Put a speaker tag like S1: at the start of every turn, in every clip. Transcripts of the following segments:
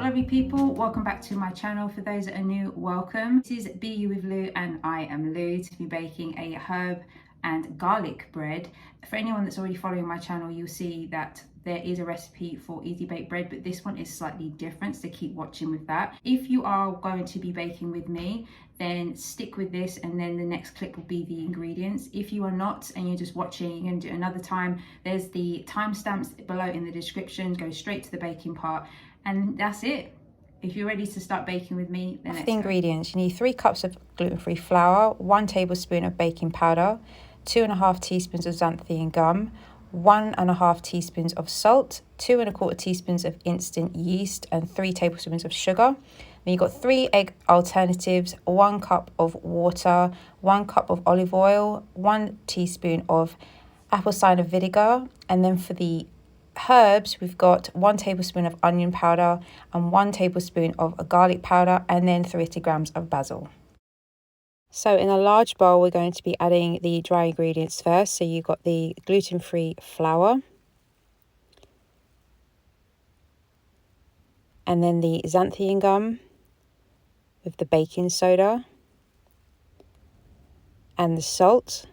S1: lovely people, welcome back to my channel. For those that are new, welcome. This is BU with Lou and I am Lou. To be baking a herb and garlic bread. For anyone that's already following my channel, you'll see that there is a recipe for easy baked bread, but this one is slightly different, so keep watching with that. If you are going to be baking with me, then stick with this, and then the next clip will be the ingredients. If you are not and you're just watching, you're going to do it another time, there's the timestamps below in the description. Go straight to the baking part, and that's it. If you're ready to start baking with me, then let's go.
S2: The ingredients: you need 3 cups of gluten-free flour, 1 tablespoon of baking powder, 2.5 teaspoons of xantham gum, 1.5 teaspoons of salt, 2 1/4 teaspoons of instant yeast, and 3 tablespoons of sugar. Then you've got 3 egg alternatives, 1 cup of water, 1 cup of olive oil, 1 teaspoon of apple cider vinegar, and then for the herbs, we've got 1 tablespoon of onion powder and 1 tablespoon of garlic powder, and then 30 grams of basil. So in a large bowl, we're going to be adding the dry ingredients first. So you've got the gluten-free flour, and then the xantham gum with the baking soda and the salt,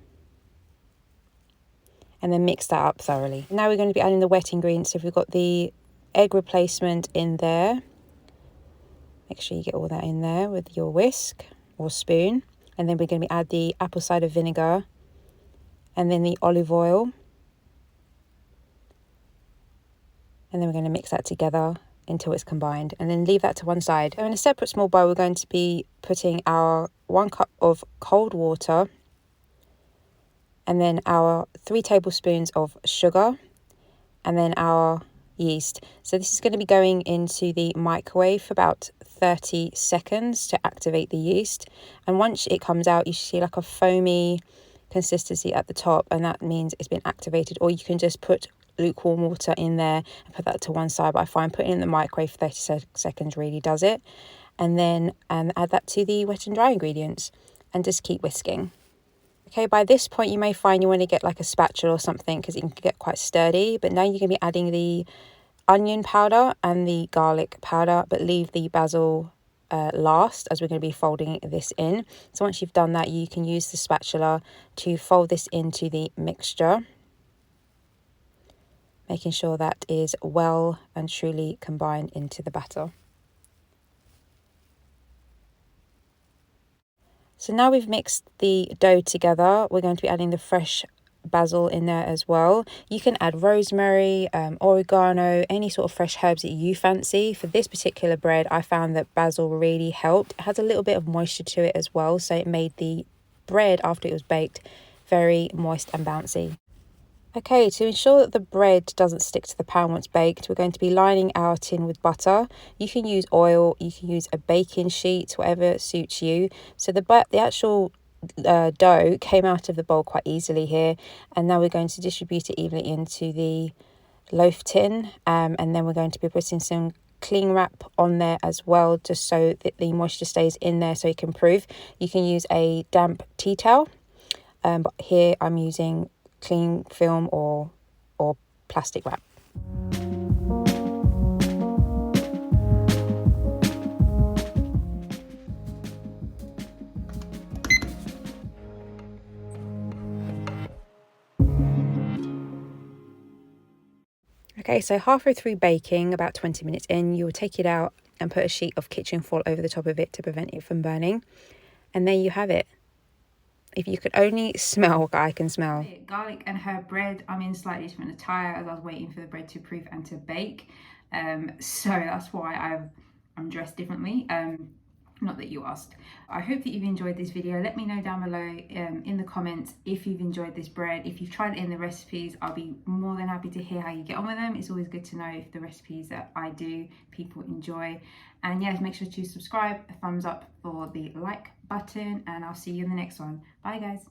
S2: and then mix that up thoroughly. Now we're going to be adding the wet ingredients. So we've got the egg replacement in there. Make sure you get all that in there with your whisk or spoon. And then we're going to add the apple cider vinegar, and then the olive oil. And then we're going to mix that together until it's combined, and then leave that to one side. So in a separate small bowl, we're going to be putting our 1 cup of cold water, and then our 3 tablespoons of sugar, and then our yeast. So this is going to be going into the microwave for about 30 seconds to activate the yeast. And once it comes out, you should see like a foamy consistency at the top, and that means it's been activated. Or you can just put lukewarm water in there and put that to one side, but I find putting it in the microwave for 30 seconds really does it. And then add that to the wet and dry ingredients and just keep whisking. Okay, by this point you may find you want to get like a spatula or something because it can get quite sturdy, but now you're going to be adding the onion powder and the garlic powder, but leave the basil last, as we're going to be folding this in. So once you've done that, you can use the spatula to fold this into the mixture, making sure that is well and truly combined into the batter. So now we've mixed the dough together, we're going to be adding the fresh basil in there as well. You can add rosemary, oregano, any sort of fresh herbs that you fancy. For this particular bread, I found that basil really helped. It has a little bit of moisture to it as well, so it made the bread after it was baked very moist and bouncy. Okay, to ensure that the bread doesn't stick to the pan once baked, we're going to be lining our tin with butter. You can use oil, you can use a baking sheet, whatever suits you. So the actual dough came out of the bowl quite easily here, and now we're going to distribute it evenly into the loaf tin, and then we're going to be putting some cling wrap on there as well, just so that the moisture stays in there so it can proof. You can use a damp tea towel, but here I'm using cling film or plastic wrap. Okay, so halfway through baking, about 20 minutes in, you will take it out and put a sheet of kitchen foil over the top of it to prevent it from burning. And there you have it. If you could only smell what I can smell.
S1: Garlic and herb bread. I'm in slightly different attire as I was waiting for the bread to proof and to bake. So that's why I'm dressed differently. Not that you asked. I hope that you've enjoyed this video. Let me know down below in the comments if you've enjoyed this bread. If you've tried it in the recipes, I'll be more than happy to hear how you get on with them. It's always good to know if the recipes that I do people enjoy. And yes, make sure to subscribe, a thumbs up for the like button, and I'll see you in the next one. Bye guys.